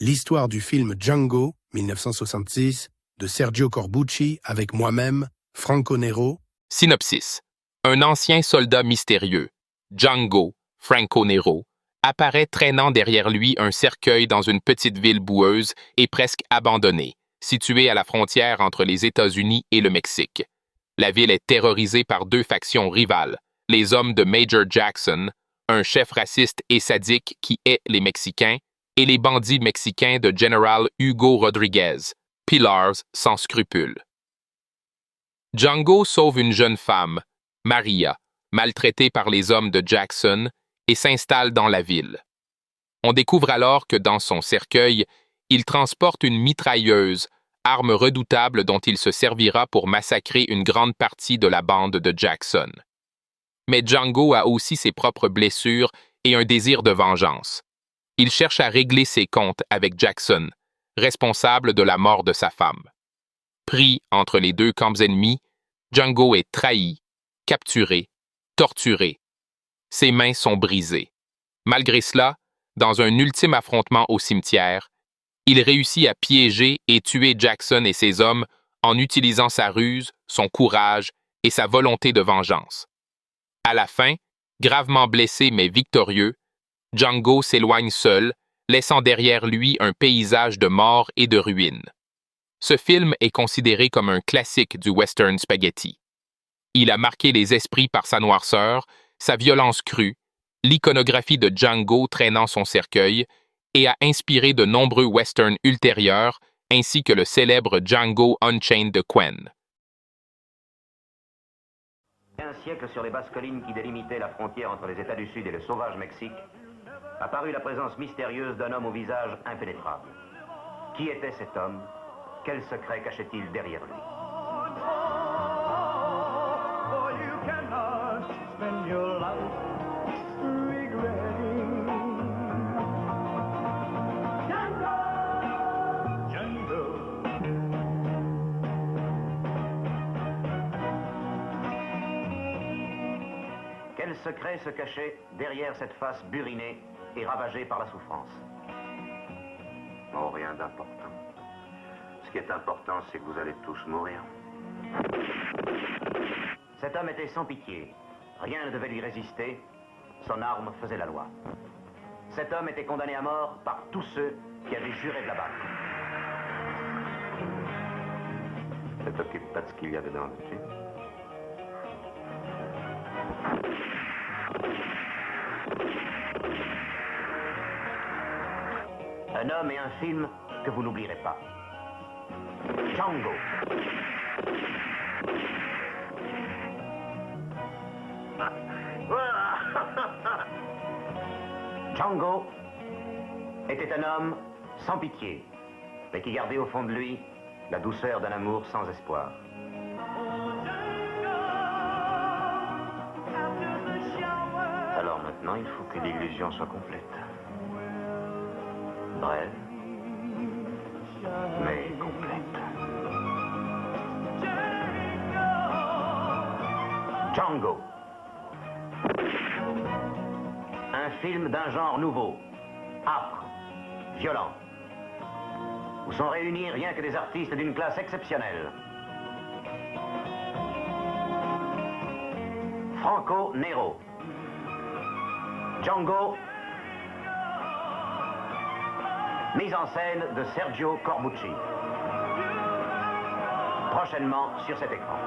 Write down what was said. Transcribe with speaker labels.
Speaker 1: l'histoire du film Django, 1966, de Sergio Corbucci avec moi-même, Franco Nero.
Speaker 2: Synopsis. Un ancien soldat mystérieux, Django, Franco Nero, apparaît traînant derrière lui un cercueil dans une petite ville boueuse et presque abandonnée, située à la frontière entre les États-Unis et le Mexique. La ville est terrorisée par deux factions rivales, les hommes de Major Jackson, un chef raciste et sadique qui hait les Mexicains, et les bandits mexicains de General Hugo Rodriguez, Pillars sans scrupules. Django sauve une jeune femme, Maria, maltraitée par les hommes de Jackson, et s'installe dans la ville. On découvre alors que dans son cercueil, il transporte une mitrailleuse, arme redoutable dont il se servira pour massacrer une grande partie de la bande de Jackson. Mais Django a aussi ses propres blessures et un désir de vengeance. Il cherche à régler ses comptes avec Jackson, responsable de la mort de sa femme. Pris entre les deux camps ennemis, Django est trahi, capturé, torturé. Ses mains sont brisées. Malgré cela, dans un ultime affrontement au cimetière, il réussit à piéger et tuer Jackson et ses hommes en utilisant sa ruse, son courage et sa volonté de vengeance. À la fin, gravement blessé mais victorieux, Django s'éloigne seul, laissant derrière lui un paysage de mort et de ruines. Ce film est considéré comme un classique du western spaghetti. Il a marqué les esprits par sa noirceur, sa violence crue, l'iconographie de Django traînant son cercueil, et a inspiré de nombreux westerns ultérieurs, ainsi que le célèbre Django Unchained de Quen.
Speaker 3: Un siècle sur les basses collines qui délimitaient la frontière entre les États du Sud et le sauvage Mexique, apparut la présence mystérieuse d'un homme au visage impénétrable. Qui était cet homme? Quel secret cachait-il derrière lui? Quel secret se cachait derrière cette face burinée et ravagée par la souffrance?
Speaker 4: Oh, rien d'important. Ce qui est important, c'est que vous allez tous mourir.
Speaker 3: Cet homme était sans pitié. Rien ne devait lui résister. Son arme faisait la loi. Cet homme était condamné à mort par tous ceux qui avaient juré de l'abattre.
Speaker 4: Ne t'occupe pas de ce qu'il y a dedans, dessus.
Speaker 3: Un homme et un film que vous n'oublierez pas. Django. Django était un homme sans pitié, mais qui gardait au fond de lui la douceur d'un amour sans espoir.
Speaker 4: Alors maintenant, il faut que l'illusion soit complète. Brève, mais complète.
Speaker 3: Django. Un film d'un genre nouveau, âpre, violent, où sont réunis rien que des artistes d'une classe exceptionnelle. Franco Nero. Django. Mise en scène de Sergio Corbucci. Prochainement sur cet écran.